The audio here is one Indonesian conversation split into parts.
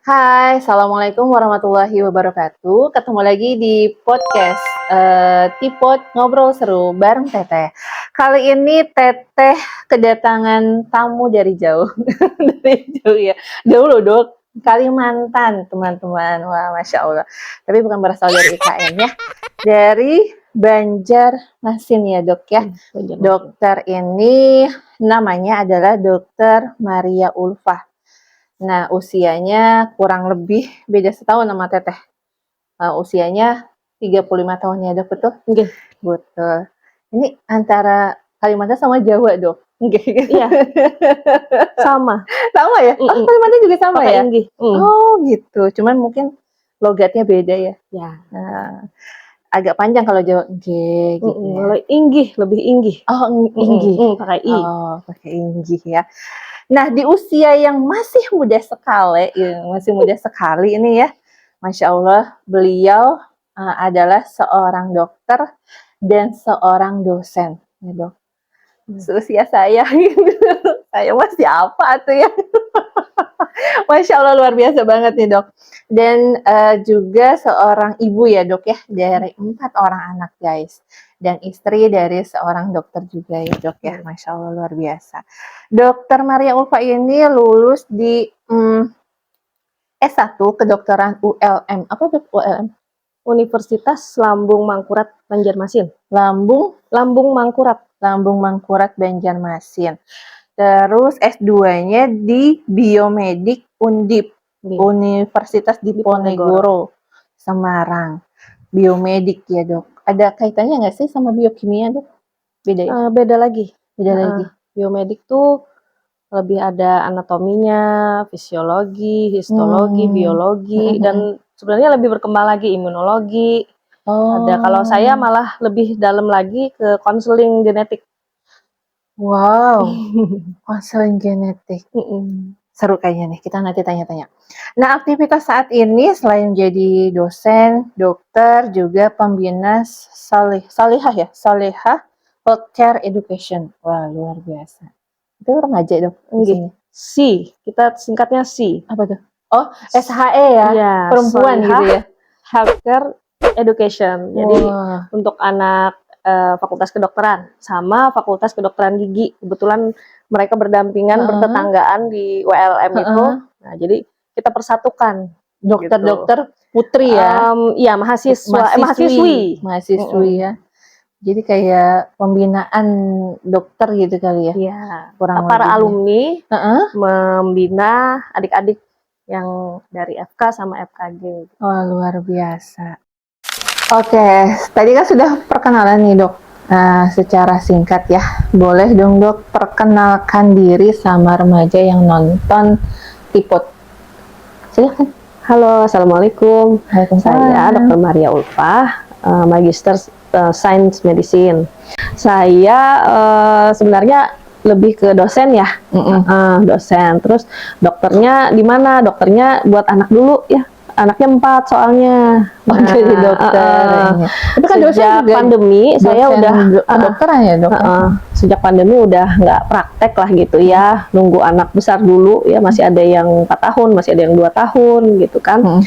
Hai, Assalamualaikum warahmatullahi wabarakatuh. Ketemu lagi di podcast Tipot Ngobrol Seru bareng Teteh. Kali ini Teteh kedatangan tamu dari jauh. Dari jauh ya. Jauh loh dok, Kalimantan teman-teman. Wah, Masya Allah. Tapi bukan berasal dari IKN ya. Dari Banjarmasin ya dok ya. Dokter ini namanya adalah Dokter Maria Ulfah. Nah, usianya kurang lebih beda setahun sama Teteh. Usianya 35 tahun ya, Dok, betul? Nggih. Betul. Ini antara Kalimantan sama Jawa, Dok. Iya. Sama. Sama ya? Oh, Kalimantan juga sama Pakai ya? inggih. Oh, gitu. Cuman mungkin logatnya beda ya. Ya. Nah, agak panjang kalau Jawa. Gitu ya. Kalau inggih lebih inggih. Oh, inggih. Pakai i. Oh, pakai inggih ya. Nah, di usia yang masih muda sekali ini ya, Masya Allah, beliau adalah seorang dokter dan seorang dosen, ya dok. Seusia saya, gitu. Saya masih apa tuh ya? Masya Allah, luar biasa banget nih dok. Dan juga seorang ibu ya dok ya, dari 4 orang anak guys. Dan istri dari seorang dokter juga ya dok ya, Masya Allah luar biasa. Dokter Maria Ulfah ini lulus di S1 kedokteran ULM. Apa dok ULM? Universitas Lambung Mangkurat Banjarmasin. Lambung Mangkurat Banjarmasin. Terus S2-nya di Biomedik Undip, Universitas Diponegoro, Semarang. Biomedik ya dok. Ada kaitannya nggak sih sama biokimia dok? Beda ya? Beda lagi. Lagi. Biomedik tuh lebih ada anatominya, fisiologi, histologi, biologi, dan sebenarnya lebih berkembang lagi imunologi. Ada. Kalau saya malah lebih dalam lagi ke konseling genetik. Wow, konseling genetik. Seru kayaknya nih, kita nanti tanya-tanya. Nah, aktivitas saat ini selain jadi dosen, dokter, juga pembina Salihah Healthcare Education. Wah, luar biasa. Itu remaja dong? SI, kita singkatnya SI. Apa tuh? Oh, SHE ya? Ya, perempuan gitu ya? Healthcare Education. Jadi untuk anak Fakultas Kedokteran sama Fakultas Kedokteran Gigi, kebetulan mereka berdampingan, bertetanggaan di WLM itu. Nah, jadi kita persatukan dokter-dokter putri ya? Iya, mahasiswi ya. Jadi kayak pembinaan dokter gitu kali ya? Iya. Para alumni membina adik-adik yang dari FK sama FKG. Oh, luar biasa. Oke, tadi kan sudah perkenalan nih dok. Nah, secara singkat ya, boleh dong dok perkenalkan diri sama remaja yang nonton Tipot. Silahkan. Halo, assalamualaikum. Saya Dr. Maria Ulfah, Magister Science Medicine. Saya sebenarnya lebih ke dosen ya, dosen. Terus dokternya di mana? Dokternya buat anak dulu ya. Anaknya 4 soalnya. Jadi dokter. Itu kan sejak pandemi saya udah kedokteran ya dok. Sejak pandemi udah nggak praktek lah gitu ya. Nunggu anak besar dulu ya. Masih ada yang 4 tahun, masih ada yang 2 tahun gitu kan.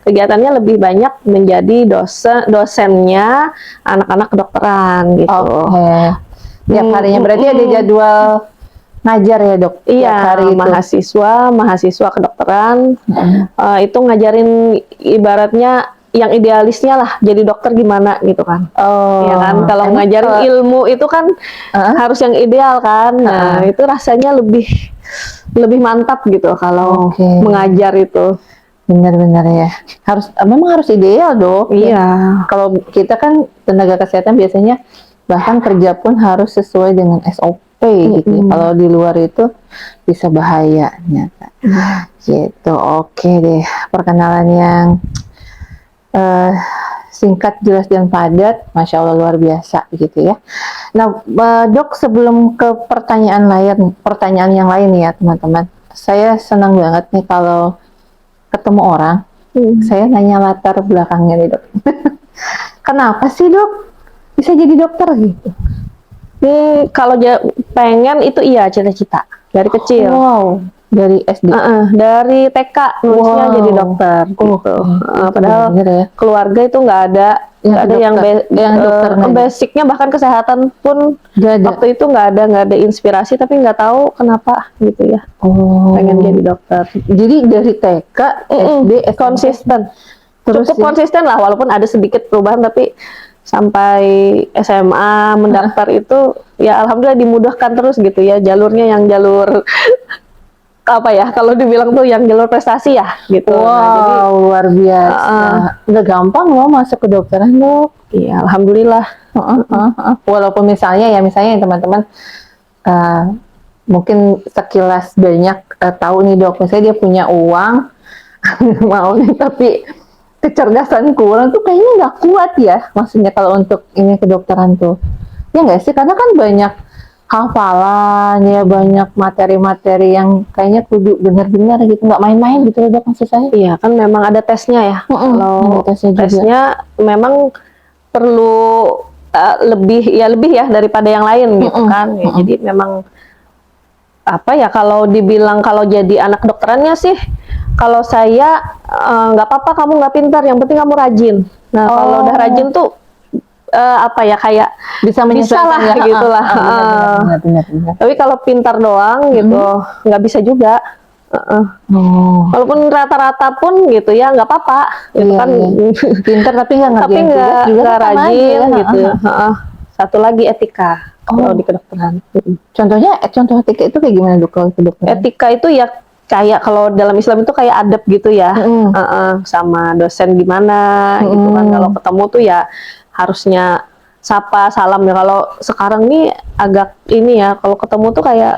Kegiatannya lebih banyak menjadi dosennya anak-anak kedokteran gitu. Tiap harinya berarti ada jadwal ngajar ya dok? Iya, hari mahasiswa kedokteran itu ngajarin ibaratnya yang idealisnya lah jadi dokter gimana gitu kan. Ya kan, kalau ngajarin ilmu itu kan harus yang ideal kan. Nah, itu rasanya lebih mantap gitu kalau mengajar itu. Benar-benar ya. Memang harus ideal dok. Iya. Kalau kita kan tenaga kesehatan biasanya bahkan kerja pun harus sesuai dengan SOP gitu. Kalau di luar itu bisa bahaya ternyata. Gitu. Oke deh. Perkenalan yang singkat, jelas dan padat, Masya Allah luar biasa gitu ya. Nah, dok, sebelum ke pertanyaan yang lain ya teman-teman. Saya senang banget nih kalau ketemu orang, saya nanya latar belakangnya nih dok. Kenapa sih dok bisa jadi dokter gitu? Kalau pengen itu iya cita-cita dari kecil. Wow. Dari SD. Dari TK nulisnya Wow. jadi dokter gitu. Padahal Bener ya. keluarga itu nggak ada yang dokter basicnya, bahkan kesehatan pun nggak ada. waktu itu nggak ada inspirasi, tapi nggak tahu kenapa gitu ya pengen jadi dokter. Jadi dari TK, SD, SMP, Konsisten, terus cukup konsisten lah, walaupun ada sedikit perubahan, tapi sampai SMA mendaftar itu ya alhamdulillah dimudahkan terus gitu ya, jalurnya yang jalur apa ya, kalau dibilang tuh yang jalur prestasi ya gitu. Wow, jadi luar biasa. Nggak gampang loh masuk ke dokteran, Dok. iya alhamdulillah. Walaupun misalnya teman-teman mungkin sekilas banyak tahu nih, Dok, misalnya dia punya uang mau nih, tapi kecerdasan kurang tuh kayaknya nggak kuat ya, maksudnya kalau untuk ini kedokteran tuh, ya nggak sih? Karena kan banyak hafalan ya, banyak materi-materi yang kayaknya kudu benar-benar gitu, nggak main-main gitu loh, Dok, maksud saya. Iya kan memang ada tesnya ya. Kalau tesnya memang perlu lebih ya daripada yang lain gitu kan. Ya, jadi memang apa ya, kalau dibilang kalau jadi anak kedokterannya sih, kalau saya nggak apa-apa kamu nggak pintar, yang penting kamu rajin. Nah kalau udah rajin tuh apa ya, kayak bisa lah ya, gitu lah. Benar. Tapi kalau pintar doang gitu nggak bisa juga. Walaupun rata-rata pun gitu ya nggak apa-apa gitu kan. Pintar tapi nggak rajin gitu. Satu lagi etika kalau di kedokteran. Contoh etika itu kayak gimana, Dok, kalau kedokteran? Etika itu ya kayak kalau dalam Islam itu kayak adab gitu ya. Sama dosen gimana gitu kan, kalau ketemu tuh ya harusnya sapa salam ya. Kalau sekarang nih agak ini ya, kalau ketemu tuh kayak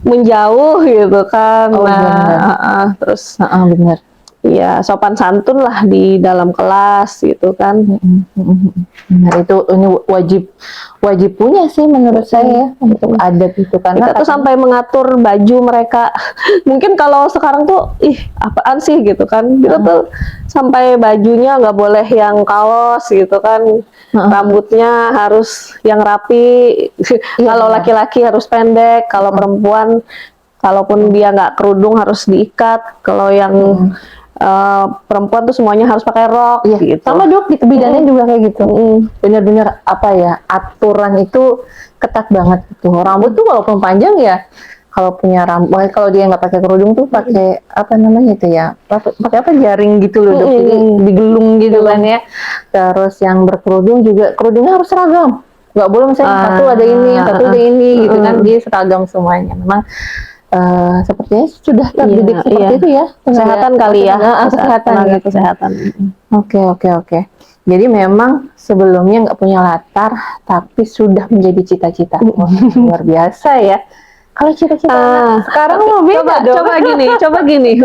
menjauh gitu kan. Terus benar. Ya sopan santun lah di dalam kelas gitu kan. Benar, itu ini wajib punya sih menurut saya untuk adab itu, karena kita tuh sampai mengatur baju mereka. Mungkin kalau sekarang tuh apaan sih gitu kan, kita tuh sampai bajunya nggak boleh yang kaos gitu kan, rambutnya harus yang rapi. Kalau laki-laki harus pendek, kalau perempuan kalaupun dia nggak kerudung harus diikat. Kalau yang perempuan tuh semuanya harus pakai rok gitu. Sama, Dok, di bidannya juga kayak gitu. Benar-benar apa ya, aturan itu ketat banget gitu. Rambut tuh walaupun panjang ya, kalau punya rambut, kalau dia nggak pakai kerudung tuh pakai apa namanya itu ya, pakai apa, jaring gitu loh, Dok, jadi digelung gitu kan ya. Terus yang berkerudung juga kerudungnya harus seragam, nggak boleh misalnya satu ada ini, satu ada ini gitu kan, dia seragam semuanya. Memang sepertinya sudah terdidik seperti itu ya, kesehatan kali ya, kesehatan. Oke. Jadi memang sebelumnya nggak punya latar, tapi sudah menjadi cita-cita. Luar biasa ya. Kalau cita-cita sekarang mau beda. Coba gini.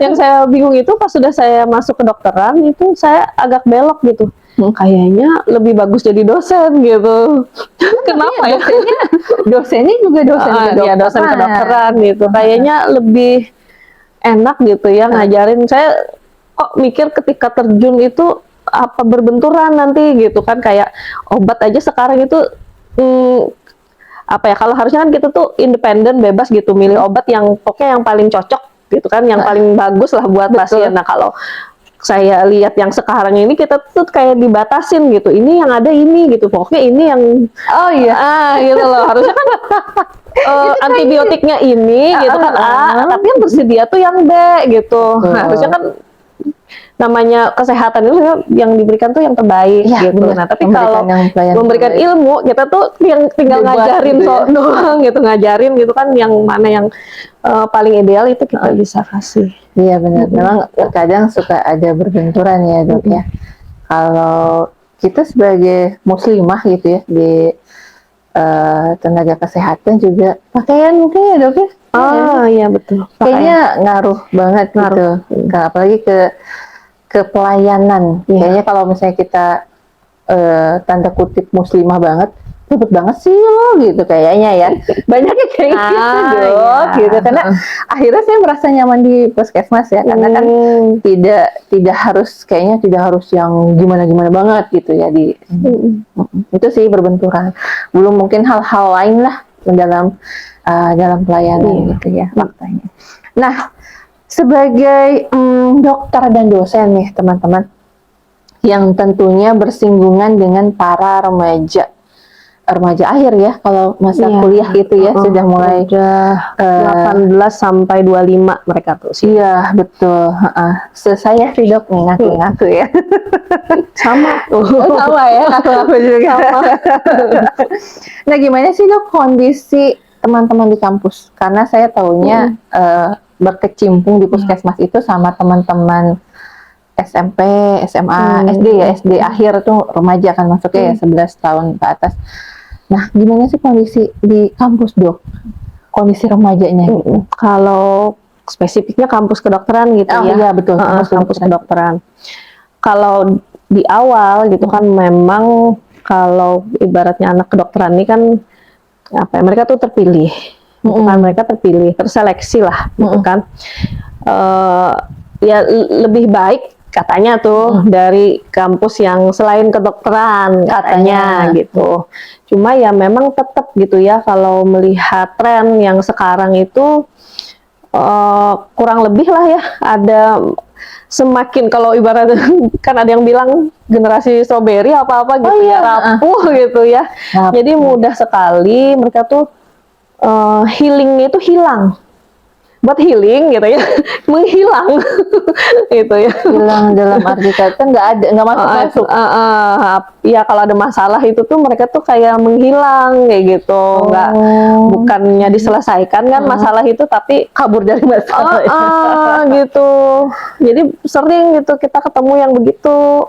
Yang saya bingung itu pas sudah saya masuk ke dokteran itu saya agak belok gitu. Kayaknya lebih bagus jadi dosen gitu. Kenapa ya? Dosennya juga dosen kedokteran gitu. Kayaknya lebih enak gitu ya ngajarin. Saya kok mikir ketika terjun itu apa berbenturan nanti gitu kan, kayak obat aja sekarang itu apa ya, kalau harusnya kan kita tuh independen, bebas gitu milih obat yang pokoknya yang paling cocok gitu kan, yang paling bagus lah buat pasien. Nah kalau saya lihat yang sekarang ini kita tuh kayak dibatasin gitu, ini yang ada ini gitu, pokoknya ini yang gitu loh. Harusnya kan antibiotiknya ini gitu kan tapi yang bersedia tuh yang B gitu. Harusnya kan namanya kesehatan itu yang diberikan tuh yang terbaik gitu. Nah tapi kalau memberikan ilmu, kita tuh yang tinggal ngajarin doang gitu, ngajarin gitu kan, yang mana yang paling ideal itu kita bisa kasih. Iya benar, memang kadang suka ada berbenturan ya, Dok ya. Kalau kita sebagai muslimah gitu ya, di tenaga kesehatan juga pakaian mungkin ya, Dok ya. Iya betul. Kayaknya ngaruh banget gitu. Apalagi ke pelayanan. Kayaknya kalau misalnya kita tanda kutip muslimah banget, ribet banget sih lo gitu kayaknya ya. Banyaknya kayak gitu, Dok, gitu. Karena akhirnya saya merasa nyaman di puskesmas ya, karena kan tidak harus, kayaknya tidak harus yang gimana-gimana banget gitu ya di itu sih berbenturan. Belum mungkin hal-hal lain lah dalam pelayanan gitu ya faktanya. Nah, sebagai dokter dan dosen nih teman-teman, yang tentunya bersinggungan dengan para remaja akhir ya, kalau masa kuliah gitu ya, sudah mulai 18 sampai 25 mereka tuh sih. Iya, betul. Saya sih dok nih ngaku-ngaku ya. Sama tuh. Sama ya, ngaku-ngaku juga. Nah, gimana sih dok kondisi teman-teman di kampus? Karena saya taunya berkecimpung di puskesmas itu sama teman-teman SMP, SMA, SD ya, SD akhir tuh remaja kan masuknya ya 11 tahun ke atas. Nah, gimana sih kondisi di kampus dok? Kondisi remajanya gitu. Kalau spesifiknya kampus kedokteran gitu ya. Iya betul, kampus kedokteran. Kalau di awal gitu kan memang kalau ibaratnya anak kedokteran ini kan apa ya, mereka tuh terpilih. Kan mereka terpilih, terseleksi lah gitu kan. Ya lebih baik katanya tuh dari kampus yang selain kedokteran katanya gitu. Cuma ya memang tetap gitu ya, kalau melihat tren yang sekarang itu kurang lebih lah ya, ada semakin, kalau ibarat kan ada yang bilang generasi strawberry apa-apa gitu ya, rapuh gitu ya. Jadi mudah sekali mereka tuh healingnya itu hilang. Buat healing gitu ya, menghilang gitu ya. Hilang dalam arti kata nggak masuk. Ya kalau ada masalah itu tuh mereka tuh kayak menghilang kayak gitu, bukannya diselesaikan kan masalah itu, tapi kabur dari masalah. Gitu. Jadi sering gitu kita ketemu yang begitu.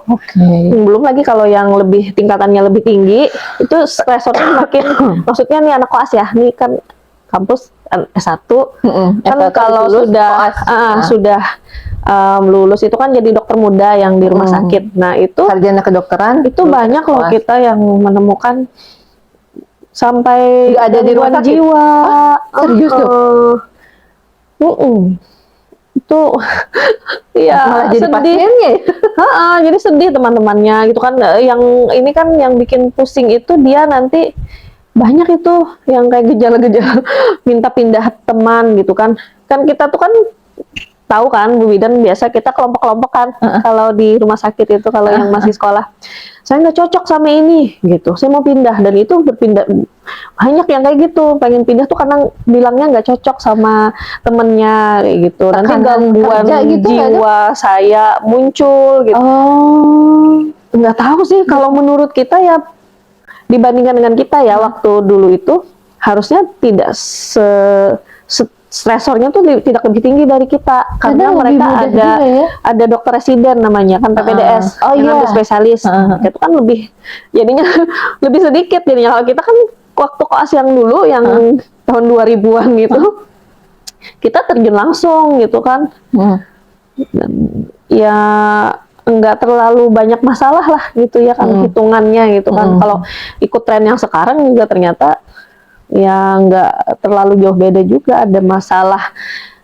Belum lagi kalau yang lebih tingkatannya lebih tinggi, itu stresornya makin. Maksudnya nih anak koas ya, nih kan kampus S1, kan kalau sudah lulus itu kan jadi dokter muda yang di rumah sakit. Nah itu sarjana kedokteran itu banyak loh kita yang menemukan sampai ada di rumah sakit. Jiwa. Serius tuh? Itu ya malah jadi sedih. pasiennya. Jadi sedih teman-temannya gitu kan. Yang ini kan yang bikin pusing itu dia nanti banyak itu yang kayak gejala-gejala minta pindah teman gitu kan. Kan kita tuh kan tahu kan Bu Bidan, biasa kita kelompok-kelompok kan kalau di rumah sakit itu, kalau yang masih sekolah, saya nggak cocok sama ini gitu, saya mau pindah. Dan itu berpindah, banyak yang kayak gitu, pengen pindah tuh karena bilangnya nggak cocok sama temennya kayak gitu. Nanti gangguan gitu, jiwa saya muncul gitu. Nggak tahu sih, kalau menurut kita ya, dibandingkan dengan kita ya waktu dulu itu harusnya tidak stresornya tuh tidak lebih tinggi dari kita, karena mereka ada dokter residen namanya kan, PPDS, yang spesialis. Itu kan lebih jadinya lebih sedikit jadinya. Kalau kita kan waktu koas yang dulu yang tahun 2000-an gitu, kita terjun langsung gitu kan. Ya nggak terlalu banyak masalah lah gitu ya kan, hitungannya gitu kan. Kalau ikut tren yang sekarang juga ternyata ya nggak terlalu jauh beda juga, ada masalah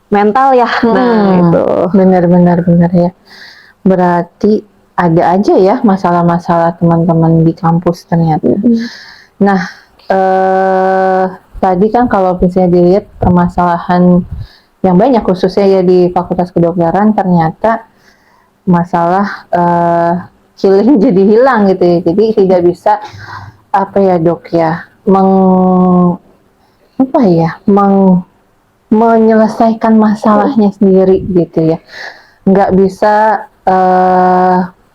mental ya. Nah itu benar ya, berarti ada aja ya masalah-masalah teman-teman di kampus ternyata. Nah tadi kan kalau misalnya dilihat permasalahan yang banyak khususnya ya di Fakultas Kedokteran, ternyata masalah healing jadi hilang gitu ya. Jadi tidak bisa apa ya dok ya, menyelesaikan masalahnya sendiri gitu ya. Nggak bisa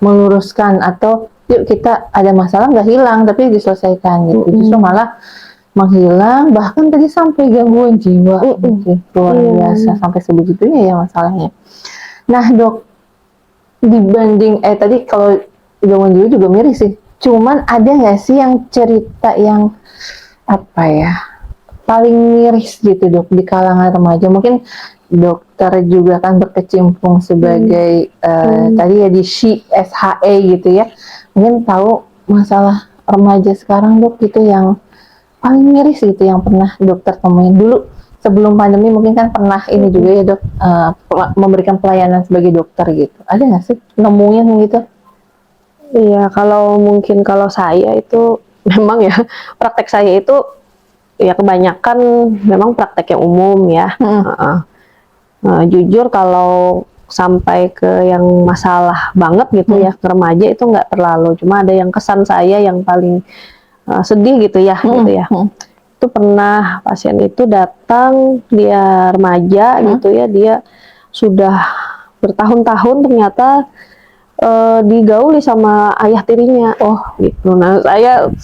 meluruskan atau yuk kita ada masalah nggak hilang tapi diselesaikan gitu. Justru malah menghilang, bahkan tadi sampai gangguan jiwa gitu. Luar biasa sampai sebegitunya ya masalahnya. Nah dok, dibanding tadi kalau gangguan jiwa juga miris sih. Cuman ada nggak sih yang cerita yang apa ya paling miris gitu dok di kalangan remaja? Mungkin dokter juga kan berkecimpung sebagai tadi ya di SHE gitu ya. Mungkin tahu masalah remaja sekarang dok gitu yang paling miris gitu yang pernah dokter temuin dulu. Sebelum pandemi mungkin kan pernah ini juga ya dok, memberikan pelayanan sebagai dokter gitu. Ada nggak sih nemuin gitu? Iya, kalau mungkin kalau saya itu memang ya praktek saya itu ya kebanyakan memang praktek yang umum ya. Jujur kalau sampai ke yang masalah banget gitu ya, ke remaja itu nggak terlalu. Cuma ada yang kesan saya yang paling sedih gitu ya, Itu pernah pasien itu datang, dia remaja gitu ya, dia sudah bertahun-tahun ternyata digauli sama ayah tirinya. Oh gitu. Nah saya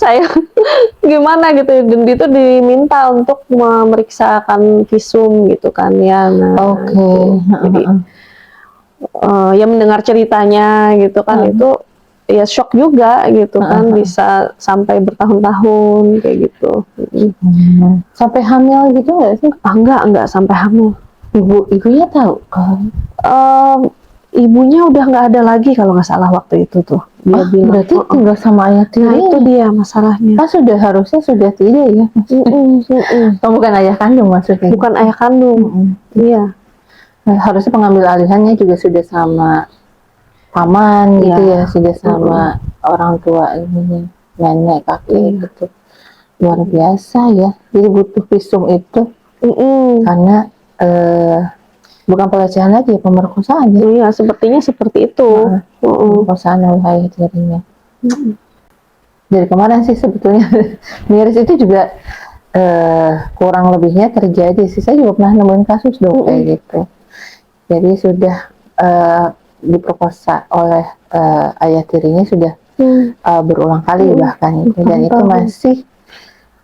gimana gitu, dan itu diminta untuk memeriksakan visum gitu kan ya. Nah, jadi ya mendengar ceritanya gitu kan, itu ya shock juga gitu kan, bisa sampai bertahun-tahun kayak gitu. Sampai hamil gitu nggak sih? Enggak sampai hamil. Ibunya tahu kan? Ibunya udah nggak ada lagi kalau nggak salah waktu itu tuh. Dia bilang, berarti tinggal sama ayah tiri. Nah itu dia masalahnya. Harusnya sudah tidak ya? Bukan ayah kandung maksudnya? Bukan ayah kandung. Iya. Harusnya pengambil alihannya juga sudah sama paman gitu ya, sudah sama orang tua ini, nenek, kakek gitu. Luar biasa ya. Jadi butuh visum itu karena bukan pelecehan lagi, pemerkosaan ya. Iya, sepertinya seperti itu. Pemerkosaan oleh ayah tirinya. Dari kemarin sih sebetulnya miris itu juga kurang lebihnya terjadi sih. Saya juga pernah nemuin kasus dong kayak gitu. Jadi sudah diperkosa oleh ayah tirinya sudah berulang kali bahkan itu, dan itu masih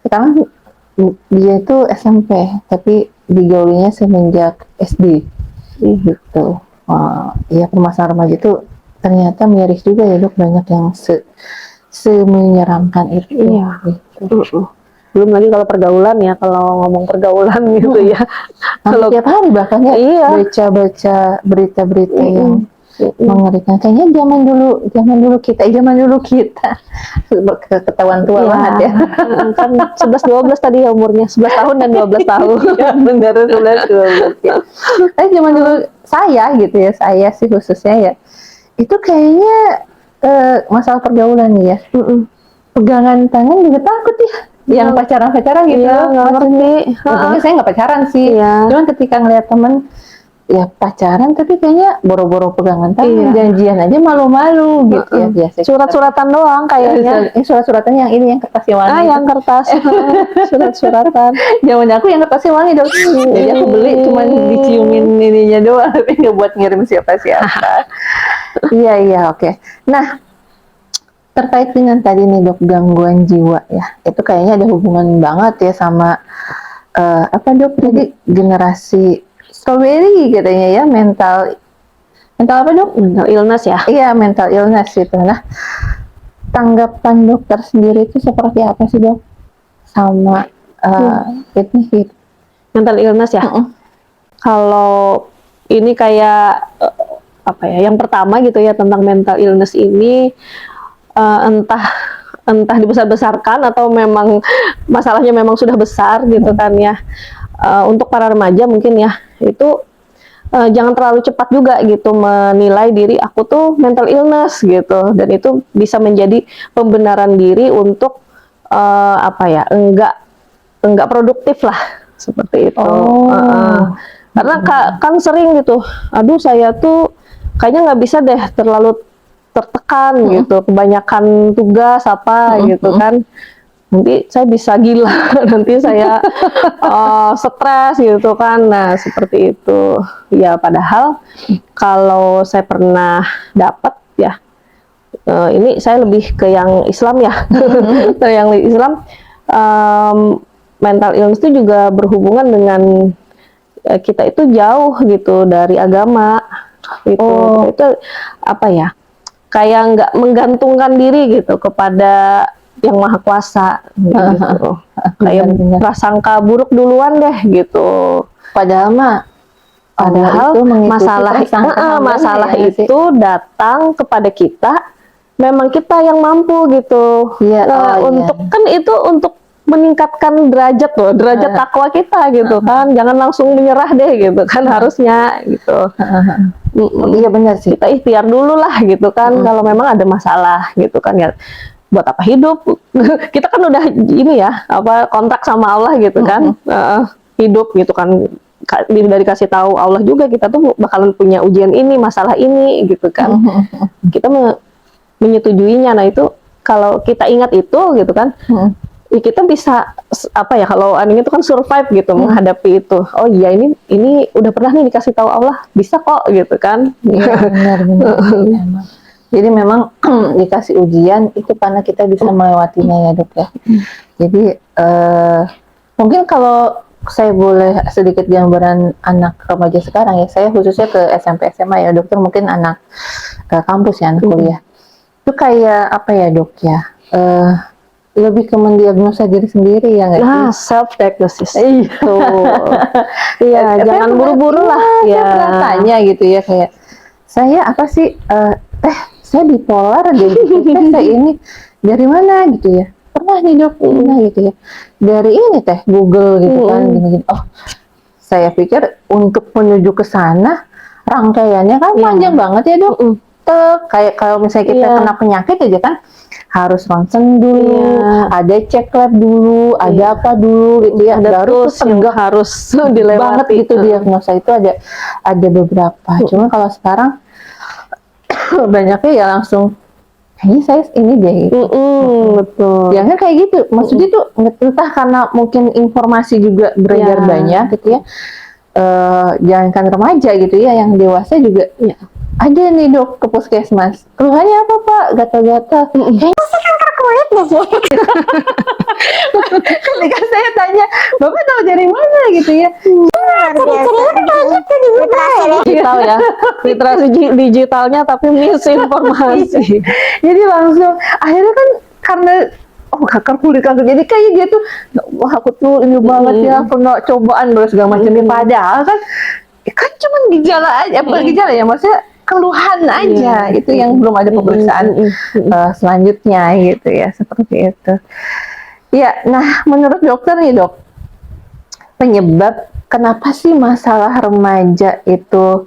sekarang dia itu SMP tapi digaulinya semenjak SD gitu. Ya permasalahan remaja itu ternyata miris juga ya Dok, banyak yang menyeramkan itu. Iya. Gitu. Belum lagi kalau pergaulan ya, kalau ngomong pergaulan gitu ya. Kalau tiap hari bahkan ya baca berita-berita yang mengerikan. Kayaknya zaman dulu kita ketahuan tua banget ya. Kan 11-12 tadi ya umurnya, 11 tahun dan 12 tahun. Ya, benar 11-12 ya. Tapi zaman dulu saya gitu ya, saya sih khususnya ya, itu kayaknya masalah pergaulan ya. Pegangan tangan juga takut ya. Yang pacaran-pacaran gitu. Iya, nggak ngerti. Untungnya saya nggak pacaran sih. Cuman ketika ngeliat temen ya pacaran tapi kayaknya boro-boro pegangan tangan, janjian aja malu-malu gitu ya biasa. Surat-suratan doang kayaknya. Surat-suratan yang ini, yang kertasnya wangi. Yang kertas. Surat-suratan. Zaman aku yang kertasnya wangi Dok. Jadi aku beli cuman diciumin ininya doang, tapi nggak buat ngirim siapa-siapa. Iya, oke. Nah, terkait dengan tadi nih Dok, gangguan jiwa ya, itu kayaknya ada hubungan banget ya sama apa Dok? Jadi generasi strawberry katanya ya, mental apa Dok? Mental illness ya? Iya, mental illness gitu. Nah, tanggapan dokter sendiri itu seperti apa sih Dok sama ini mental illness ya? Kalau ini kayak apa ya? Yang pertama gitu ya tentang mental illness ini. Entah dibesar-besarkan atau memang masalahnya memang sudah besar gitu kan ya. Untuk para remaja mungkin ya, itu jangan terlalu cepat juga gitu menilai diri aku tuh mental illness gitu, dan itu bisa menjadi pembenaran diri untuk apa ya, enggak produktif lah seperti itu. Karena kan sering gitu, aduh saya tuh kayaknya nggak bisa deh terlalu tertekan gitu, kebanyakan tugas apa gitu kan, nanti saya bisa gila, nanti saya stres gitu kan. Nah seperti itu ya, padahal kalau saya pernah dapat ya, ini saya lebih ke yang Islam ya. Yang Islam, mental illness itu juga berhubungan dengan kita itu jauh gitu dari agama gitu. Itu apa ya, kayak nggak menggantungkan diri gitu kepada yang maha kuasa gitu. Kayak prasangka buruk duluan deh gitu. Padahal masalah itu datang kepada kita, memang kita yang mampu gitu. Kan itu untuk meningkatkan derajat takwa kita gitu kan. Jangan langsung menyerah deh gitu kan, harusnya gitu. Iya benar sih. Kita ikhtiar dulu lah gitu kan, kalau memang ada masalah gitu kan ya. buat apa hidup? Kita kan udah ini ya, apa kontrak sama Allah gitu kan, hidup gitu kan. Udah dikasih tahu Allah juga kita tuh bakalan punya ujian ini, masalah ini gitu kan. Kita menyetujuinya. Nah itu kalau kita ingat itu gitu kan, ya kita bisa apa ya, kalau anehnya itu kan survive gitu menghadapi itu. Oh iya, ini udah pernah nih dikasih tahu Allah, bisa kok gitu kan. Iya, benar. Jadi memang dikasih ujian itu karena kita bisa melewatinya ya dok ya. Jadi mungkin kalau saya boleh sedikit gambaran anak remaja sekarang ya, saya khususnya ke SMP SMA ya dokter, mungkin anak kampus ya, anak kuliah. Itu kayak apa ya dok ya, lebih ke mendiagnosa diri sendiri ya nggak sih? Self diagnosis. Itu. Iya, jangan buru-buru lah. Ya. Saya pernah tanya gitu ya, kayak saya apa sih, saya bipolar deh, saya ini dari mana gitu ya? Pernah nih dok, pernah gitu ya. Dari ini Google gitu kan, gini-gini. Oh, saya pikir untuk menuju ke sana rangkaiannya kan panjang banget ya dok. Kayak kalau misalnya kita kena penyakit aja kan harus ronsen dulu, ada cek lab dulu, ada apa dulu gitu ya, baru yang harus dilewati banget gitu diagnosa itu ada beberapa. Cuma kalau sekarang banyaknya ya langsung kayaknya saya ini deh gitu. Betul. Ya kan kayak gitu. Maksudnya tuh entah karena mungkin informasi juga beredar banyak gitu ya. Jangankan remaja gitu ya, yang dewasa juga ada nih dok ke puskesmas. Keluhannya apa pak? Gatal-gatal. Kayaknya sih kanker kulit deh. Ketika saya tanya, bapak tahu dari mana gitu ya? Digital ya, literasi digitalnya tapi misinformasi. Jadi langsung akhirnya kan karena kanker kulit, jadi kayak dia tuh, wah aku tuh ini banget ya, pernah cobaan segala macamnya. Padahal kan cuma gejala aja, apa gejala ya, maksudnya keluhan aja, itu yang belum ada pemeriksaan selanjutnya gitu ya, seperti itu. Ya, nah menurut dokter nih dok, penyebab kenapa sih masalah remaja itu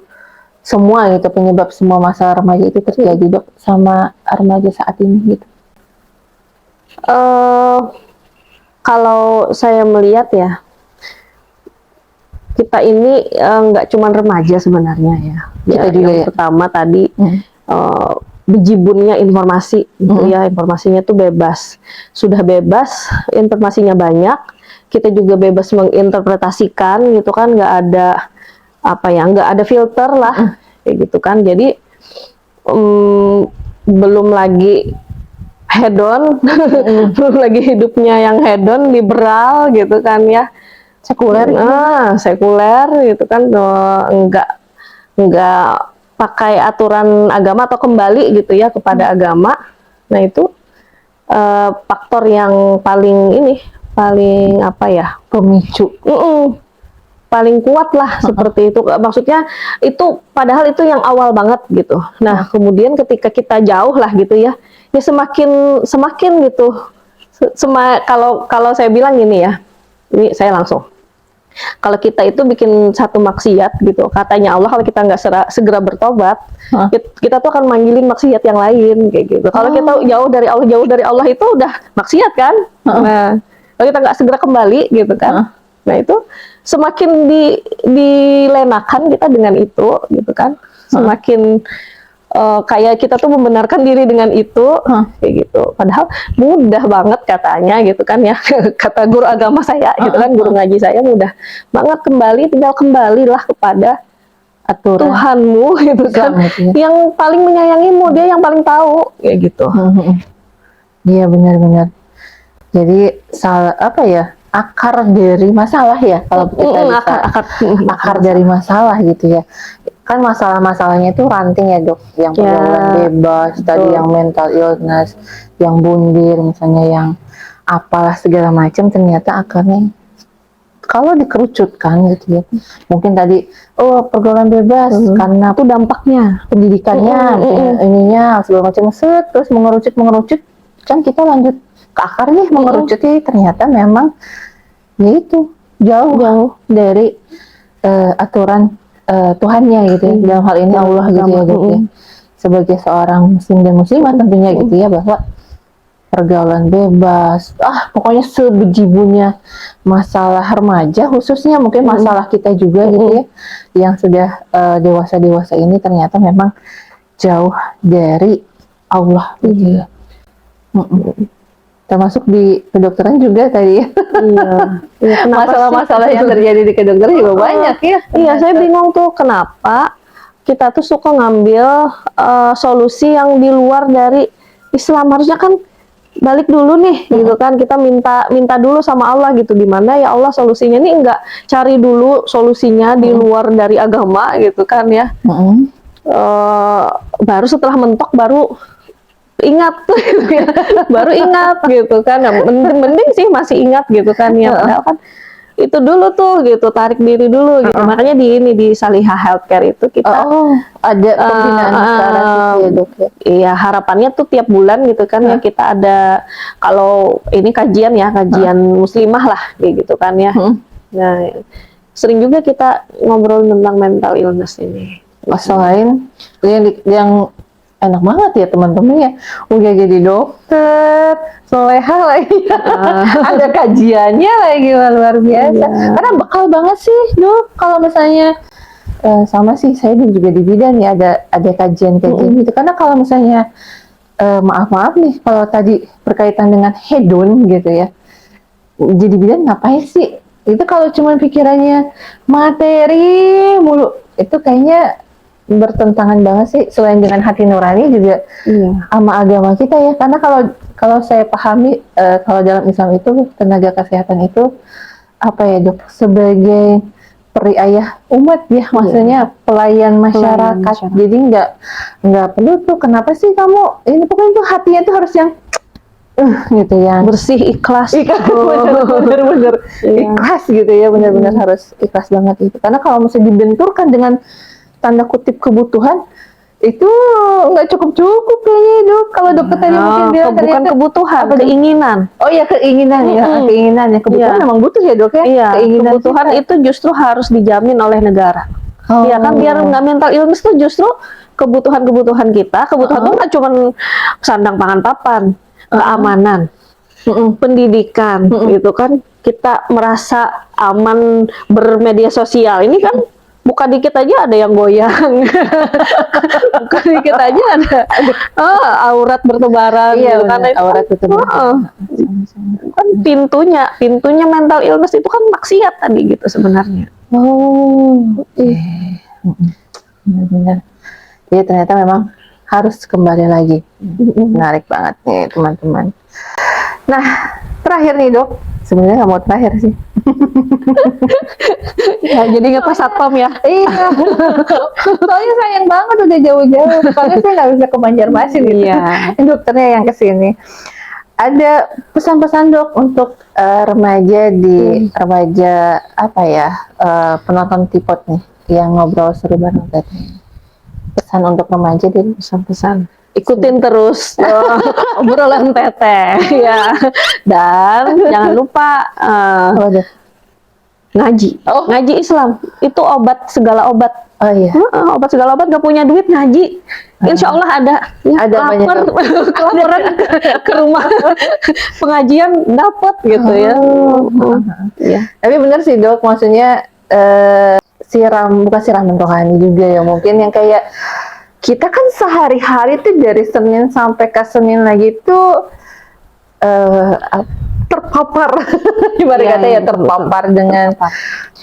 semua gitu, penyebab semua masalah remaja itu terjadi dok sama remaja saat ini gitu? Kalau saya melihat ya, kita ini nggak cuma remaja sebenarnya ya. Kita juga yang pertama tadi bejibunnya informasi gitu ya, informasinya tuh bebas. Sudah bebas, informasinya banyak, kita juga bebas menginterpretasikan gitu kan, nggak ada apa ya, nggak ada filter lah kayak gitu kan. Jadi belum lagi hedon, belum lagi hidupnya yang hedon, liberal gitu kan ya, sekuler, sekuler gitu kan, nggak pakai aturan agama atau kembali gitu ya kepada agama. Nah itu faktor yang paling apa ya, pemicu, paling kuat lah seperti itu. Maksudnya itu padahal itu yang awal banget gitu. Nah kemudian ketika kita jauh lah gitu ya, ya semakin gitu. Kalau saya bilang gini ya, ini saya langsung. Kalau kita itu bikin satu maksiat gitu, katanya Allah kalau kita nggak segera bertobat, kita tuh akan manggilin maksiat yang lain kayak gitu. Kalau kita jauh dari Allah itu udah maksiat kan. Nah, kalau kita nggak segera kembali gitu kan, nah itu semakin dilenakan kita dengan itu gitu kan, semakin kayak kita tuh membenarkan diri dengan itu kayak gitu. Padahal mudah banget katanya gitu kan ya, kata guru agama saya gitu kan, guru ngaji saya, mudah banget tinggal kembalilah kepada aturan Tuhanmu gitu kan, yang paling menyayangimu, dia yang paling tahu kayak gitu. Iya benar-benar. Jadi apa ya, akar dari masalah ya, kalau kita bisa akar dari masalah gitu ya. Kan masalah-masalahnya itu ranting ya dok, yang pergaulan bebas, tadi yang mental illness, yang bundir misalnya, yang apalah segala macam, ternyata akarnya kalau dikerucutkan gitu ya, mungkin tadi pergaulan bebas karena itu dampaknya pendidikannya, ininya segala macam, terus mengerucut kan kita lanjut ke akarnya, mengerucutnya ternyata memang ya itu jauh dari aturan Tuhannya gitu ya, dalam hal ini Allah gitu ya dok ya. Sebagai seorang muslim dan muslimah tentunya gitu ya, bahwa pergaulan bebas, pokoknya sebejibunnya masalah remaja, khususnya mungkin masalah kita juga gitu ya, yang sudah dewasa-dewasa ini ternyata memang jauh dari Allah gitu ya. Termasuk di kedokteran juga tadi ya. Iya. Masalah-masalah yang terjadi di kedokteran juga banyak ya. Iya, saya bingung tuh kenapa kita tuh suka ngambil solusi yang di luar dari Islam. Harusnya kan balik dulu nih gitu kan, kita minta dulu sama Allah gitu, gimana ya Allah solusinya, nih enggak cari dulu solusinya di luar dari agama gitu kan ya. Baru setelah mentok baru ingat gitu ya. Baru ingat gitu kan. Mending sih masih ingat gitu kan ya, padahal kan itu dulu tuh gitu, tarik diri dulu gitu. Makanya di Salihah Healthcare itu kita ada pembinaan secara ya dok ya. Iya, harapannya tuh tiap bulan gitu kan ya, kita ada, kalau ini kajian ya, kajian muslimah lah kayak gitu kan ya. Nah, sering juga kita ngobrol tentang mental illness ini. Selain yang enak banget ya teman-teman ya, udah jadi dokter, soleha lagi, ada kajiannya lagi, luar biasa. Karena bekal banget sih dok, kalau misalnya sama sih saya juga di bidan ya, ada kajian kayak gitu. Karena kalau misalnya maaf nih, kalau tadi berkaitan dengan hedon gitu ya, jadi bidan ngapain sih? Itu kalau cuma pikirannya materi mulu, itu kayaknya bertentangan banget sih, selain dengan hati nurani juga sama agama kita ya. Karena kalau saya pahami, kalau dalam Islam itu tenaga kesehatan itu apa ya dok, sebagai periayah umat ya, maksudnya pelayan masyarakat. Jadi nggak perlu tuh, kenapa sih kamu ini, pokoknya tuh hatinya tuh harus yang gitu, yang bersih, ikhlas. Bener-bener ikhlas gitu ya, bener-bener harus ikhlas banget itu. Karena kalau misalnya dibenturkan dengan tanda kutip kebutuhan, itu nggak cukup kayaknya dok. Kalau dokter tadi mungkin bilang bukan kebutuhan, keinginan. Oh ya, keinginan ya, keinginan ya. Kebutuhan memang butuh ya dok ya. Iya, keinginan kebutuhan kita itu justru harus dijamin oleh negara. Iya kan, biar nggak mental illness itu justru kebutuhan kita. Kebutuhan itu nggak cuma sandang pangan papan, keamanan, pendidikan, gitu kan. Kita merasa aman bermedia sosial. Ini kan buka dikit aja ada yang goyang, buka dikit aja ada aurat bertebaran, gitu kan. Aurat bertebaran. Kan pintunya mental illness itu kan maksiat tadi gitu sebenarnya. Benar-benar. Jadi ternyata memang harus kembali lagi. Menarik banget nih teman-teman. Nah, terakhir nih dok, sebenarnya nggak mau terakhir sih. Ya, jadi nggak pas satpam ya. Iya. Soalnya sayang banget udah jauh-jauh. Soalnya saya nggak bisa ke Banjarmasin gitu. Dokternya yang kesini. Ada pesan-pesan dok untuk remaja apa ya, penonton Tipot nih yang ngobrol seru bareng tadi. Pesan untuk remaja dan pesan-pesan. Ikutin terus obrolan Teteh ya, dan jangan lupa ngaji. Ngaji Islam itu obat segala obat. Oh iya. Obat segala obat, gak punya duit ngaji. Insya Allah ada. Ya, ada lapar, kelaparan ke rumah pengajian dapat gitu ya. Ya. Tapi benar sih dok, maksudnya bukan siraman rohani juga ya, mungkin yang kayak kita kan sehari-hari tuh dari Senin sampai ke Senin lagi tuh terpapar, ibarat kata ya, terpapar dengan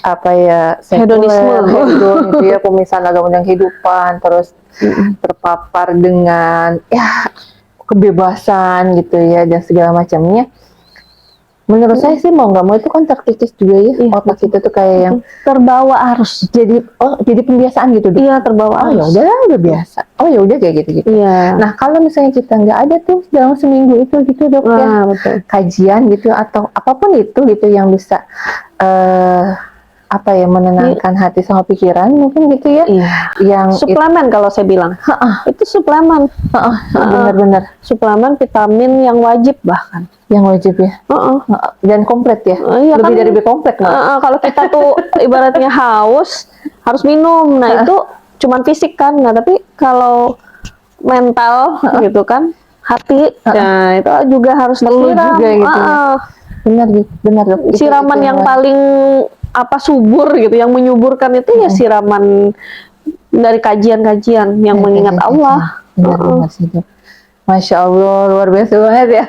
apa ya, hedonisme, gitu ya, pemisahan agama dan kehidupan, terus terpapar dengan ya kebebasan gitu ya dan segala macamnya. Menurut saya sih mau nggak mau itu kan terkikis juga ya, otak kita tuh kayak yang terbawa arus. Jadi pembiasaan gitu dok. Iya, terbawa arus. Ya udah biasa. Oh ya udah kayak gitu. Iya. Nah kalau misalnya kita nggak ada tuh dalam seminggu itu gitu dok ya, betul. Kajian gitu atau apapun itu gitu yang bisa apa ya, menenangkan hati sama pikiran mungkin gitu ya. Yang suplemen kalau saya bilang. Itu suplemen. Benar-benar. Suplemen vitamin yang wajib bahkan. Yang wajib ya. Dan komplit ya. Iya, lebih kan, dari lebih komplit. Kalau kita tuh ibaratnya haus harus minum. Nah itu cuman fisik kan. Nah tapi kalau mental gitu kan hati. Nah, itu juga harus Perlu disiram. juga gitu ya. Benar Dok. Siraman yang paling subur gitu, yang menyuburkan itu ya siraman dari kajian-kajian yang mengingat Allah. Benar sih Dok. Masya Allah, luar biasa banget ya.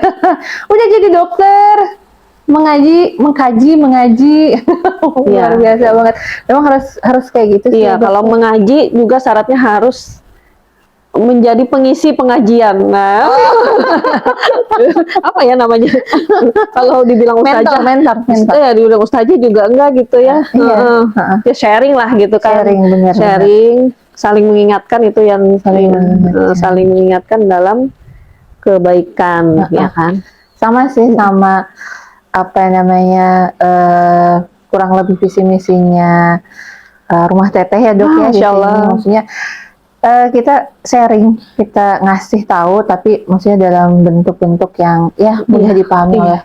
Udah jadi dokter, mengkaji. Luar biasa banget. Memang harus kayak gitu sih. Iya, kalau mengaji juga syaratnya harus menjadi pengisi pengajian. Nah, apa ya namanya? Kalau dibilang ustazah, mentor. Ya dibilang ustazah juga enggak gitu ya. Ya sharing lah gitu kan. Sharing, saling mengingatkan itu yang saling mengingatkan dalam kebaikan, ya kan? Sama sih, sama apa namanya, kurang lebih visi misinya Rumah Teteh ya Dok ya. Masya Allah. Maksudnya kita sharing, kita ngasih tahu, tapi maksudnya dalam bentuk-bentuk yang ya mudah dipahami oleh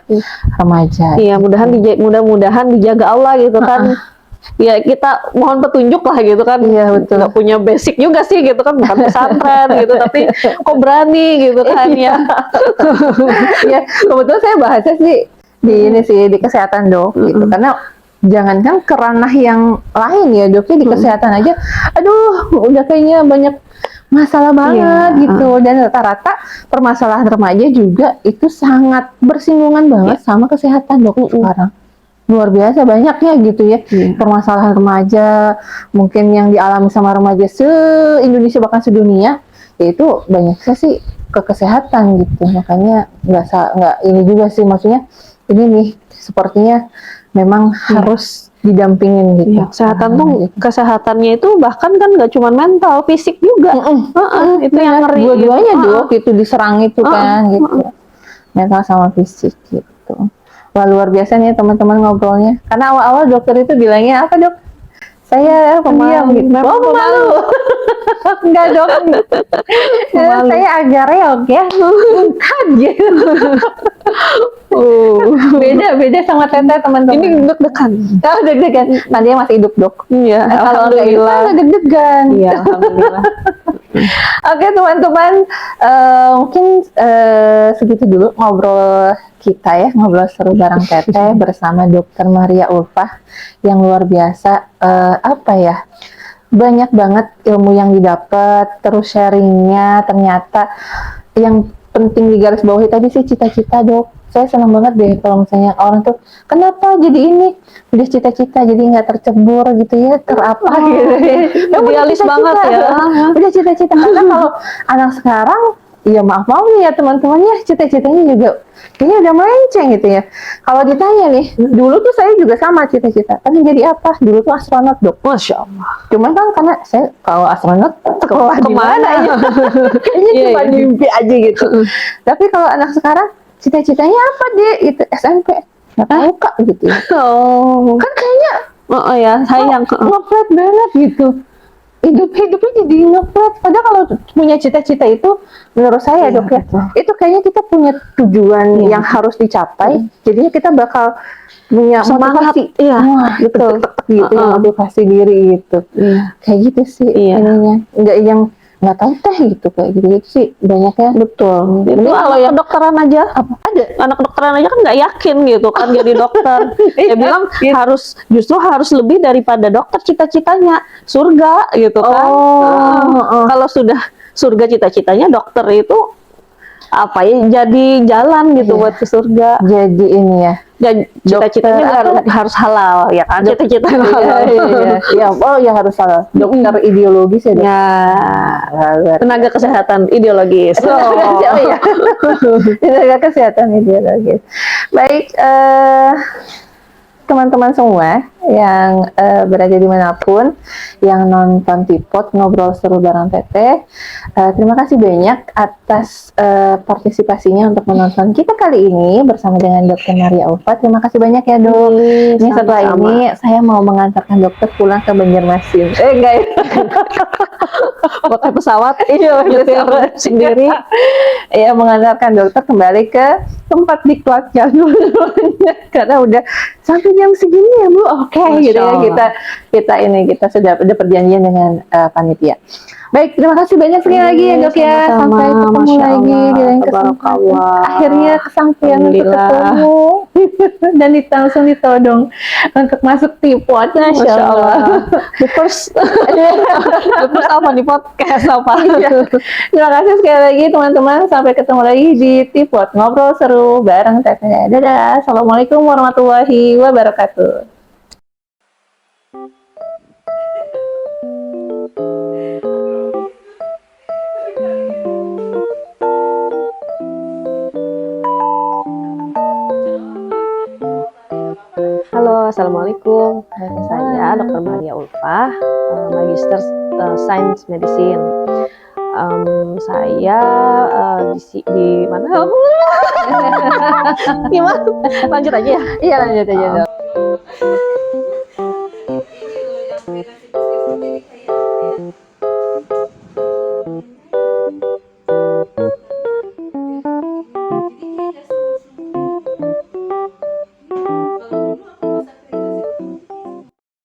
remaja. Iya, mudah-mudahan dijaga Allah gitu kan. Ya kita mohon petunjuk lah gitu kan. Iya betul. Nggak punya basic juga sih gitu kan, bukan pesantren gitu, tapi kok berani gitu kan ya. Ya kebetulan saya bahasnya sih di ini sih di kesehatan Dok gitu, karena jangankan ke ranah yang lain ya Dok, di kesehatan aja, aduh udah kayaknya banyak masalah banget gitu, dan rata-rata permasalahan remaja juga itu sangat bersinggungan banget sama kesehatan Dok sekarang. Luar biasa banyaknya gitu ya permasalahan remaja, mungkin yang dialami sama remaja se-Indonesia bahkan sedunia, yaitu banyaknya sih ke kesehatan gitu. Makanya nggak ini juga sih, maksudnya ini nih sepertinya memang harus didampingin gitu. Kesehatan tuh kesehatannya itu bahkan kan nggak cuma mental, fisik juga. Itu yang ngeri. Dua-duanya Dok, itu diserang itu kan gitu. Mental sama fisik gitu. Wah luar biasa nih teman-teman ngobrolnya. Karena awal-awal dokter itu bilangnya apa Dok? Saya pemalu gitu. Oh pemalu. Enggak Dok. Saya agak reog ya. Bukan gitu. Beda sama Teteh teman-teman. Ini deg-degan. Oh deg-degan. Nanti masih hidup Dok. Iya. Kalau nggak itu deg-degan. Iya. Alhamdulillah. Oke teman-teman, mungkin segitu dulu ngobrol kita ya, ngobrol seru bareng Teteh bersama Dokter Maria Ulfah yang luar biasa. Apa ya, banyak banget ilmu yang didapat, terus sharingnya ternyata yang penting digarisbawahi tadi sih cita-cita Dok. Saya senang banget deh kalau misalnya orang tuh kenapa jadi ini, udah cita-cita jadi nggak tercebur gitu ya, terapa gitu ya. Idealis banget ya. Udah cita-cita, karena kalau anak sekarang ya maaf ya teman-teman ya, cita-citanya juga kayaknya udah melenceng gitu ya. Kalau ditanya nih, dulu tuh saya juga sama cita-cita, pengen jadi apa? Dulu tuh astronot Dok. Masya Allah. Cuman kan karena saya kalau astronot sekolah di mana ya? Kayaknya cuma mimpi aja gitu. Tapi kalau anak sekarang cita-citanya apa deh? Itu SMP. Nggak tahu Kak gitu. Kan kayaknya sayang ngeflat banget gitu. Hidupnya jadi ngeflat. Padahal kalau punya cita-cita itu, menurut saya Dok ya, itu kayaknya kita punya tujuan yang harus dicapai. Jadinya kita bakal punya semangat, motivasi. Wah, betul. Gitu, motivasi diri gitu. Kayak gitu sih ininya. Nggak yang nggak tahu teh gitu, kayak gitu sih banyaknya. Betul. Itu kalau yang kedokteran aja ada anak kedokteran aja kan nggak yakin gitu kan jadi dokter. Dia bilang justru harus lebih daripada dokter, cita-citanya surga gitu kan. Kalau sudah surga cita-citanya, dokter itu apa ya, jadi jalan gitu buat ke surga. Jadi ini ya, cita-citanya harus halal ya kan, cita-citanya halal. Ya harus halal. Dokter ideologis ya Dok? Tenaga kesehatan ideologis. Tenaga kesehatan ideologis. Baik, teman-teman semua yang berada dimanapun yang nonton Tipot Ngobrol Seru bareng Teteh, terima kasih banyak atas partisipasinya untuk menonton kita kali ini bersama dengan Dokter Maria Ulfah. Terima kasih banyak ya Dok. Ini setelah ini saya mau mengantarkan dokter pulang ke Banjarmasin. Enggak ya. Pakai pesawat, nyetir sendiri. Ya, mengantarkan dokter kembali ke tempat diklatnya dulu karena udah sampai jam segini ya Bu? Oke, gitu ya. Masya Kita sudah ada perjanjian dengan panitia. Baik, terima kasih banyak sekali lagi ya Dok ya. Sama-sama. Sampai ketemu Masya lagi Allah. di lain kesempatan. Tabarakallah. Akhirnya kesampaian untuk Alhamdulillah. ketemu dan langsung ditodong untuk masuk tipot. Masya Allah. The first apa nih podcast apa? Iya. Terima kasih sekali lagi teman-teman. Sampai ketemu lagi di Tipot Ngobrol Seru bareng Teteh. Dadah. Assalamualaikum warahmatullahi wabarakatuh. Halo, assalamualaikum. Saya Dr. Maria Ulfah, Magister Science Medicine. Saya di mana? Gimana? Lanjut aja ya. Iya lanjut aja Dok.